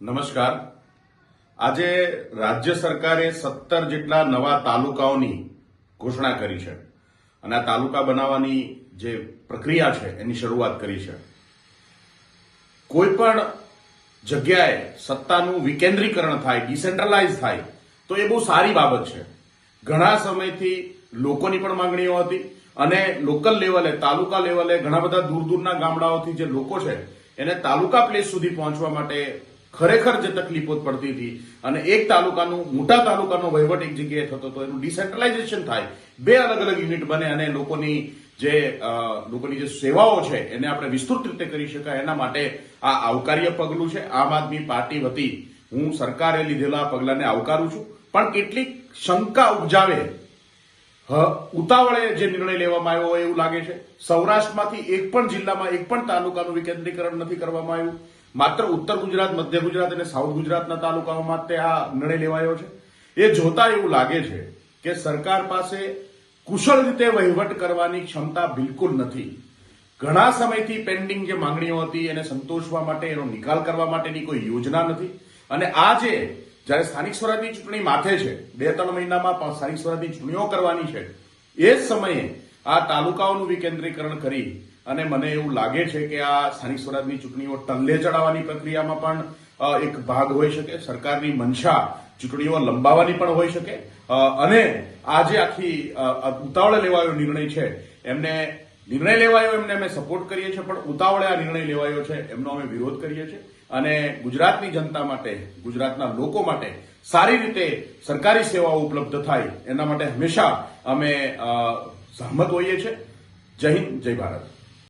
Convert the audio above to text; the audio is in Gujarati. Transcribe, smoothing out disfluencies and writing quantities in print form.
નમસ્કાર. આજે રાજ્ય સરકારે 17 જેટલા નવા તાલુકાઓની ઘોષણા કરી છે અને આ તાલુકા બનાવવાની જે પ્રક્રિયા છે એની શરૂઆત કરી છે. કોઈ પણ જગ્યાએ સત્તાનું વિકેન્દ્રીકરણ થાય, ડિસેન્ટ્રલાઇઝ થાય તો એ બહુ સારી બાબત છે. ઘણા સમયથી લોકોની પણ માંગણીઓ હતી અને લોકલ લેવલે, તાલુકા લેવલે ઘણા બધા દૂર દૂરના ગામડાઓથી જે લોકો છે એને તાલુકા પ્લેસ સુધી પહોંચવા માટે ખરેખર જે તકલીફો પડતી હતી અને એક તાલુકાનું, મોટા તાલુકાનો વહીવટ એક જગ્યાએ થતો હતો, એનું ડિસેન્ટ્રલાઇઝેશન થાય, બે અલગ અલગ યુનિટ બને અને લોકોની જે સેવાઓ છે એને આપણે વિસ્તૃત રીતે કરી શકાય, એના માટે આ આવકાર્ય પગલું છે. આમ આદમી પાર્ટી વતી હું સરકારે લીધેલા પગલાને આવકારું છું, પણ કેટલીક શંકા ઉપજાવે ઉતાવળે જે નિર્ણય લેવામાં આવ્યો હોય એવું લાગે છે. સૌરાષ્ટ્રમાંથી એક પણ જિલ્લામાં, એક પણ તાલુકાનું વિકેન્દ્રીકરણ નથી કરવામાં આવ્યું. માત્ર ઉત્તર ગુજરાત, મધ્ય ગુજરાત અને સાઉથ ગુજરાતના તાલુકાઓમાં તે આ નિર્ણય લેવાયો છે. એ જોતા એવું લાગે છે કે સરકાર પાસે કુશળ રીતે વહીવટ કરવાની ક્ષમતા બિલકુલ નથી. ઘણા સમયથી પેન્ડિંગ જે માંગણીઓ હતી એને સંતોષવા માટે, એનો નિકાલ કરવા માટેની કોઈ યોજના નથી. અને આજે જયારે સ્થાનિક સ્વરાજની ચૂંટણી માથે છે, 2-3 મહિનામાં સ્થાનિક સ્વરાજની ચૂંટણીઓ કરવાની છે, એ જ સમયે આ તાલુકાઓનું વિકેન્દ્રીકરણ કરી અને મને એવું લાગે છે કે આ સ્થાનિક સ્વરાજની ચૂંટણીઓ ટલ્લે ચડાવવાની પ્રક્રિયામાં પણ એક ભાગ હોઈ શકે. સરકારની મનસા ચૂંટણીઓ લંબાવવાની પણ હોઈ શકે અને આ જે આખી ઉતાવળે લેવાયો નિર્ણય છે એમને અમે સપોર્ટ કરીએ છીએ, પણ ઉતાવળે આ નિર્ણય લેવાયો છે એમનો અમે વિરોધ કરીએ છીએ. અને ગુજરાતની જનતા માટે, ગુજરાતના લોકો માટે સારી રીતે સરકારી સેવાઓ ઉપલબ્ધ થાય એના માટે હંમેશા અમે સહમત હોઈએ છીએ. જય હિન્દ, જય ભારત.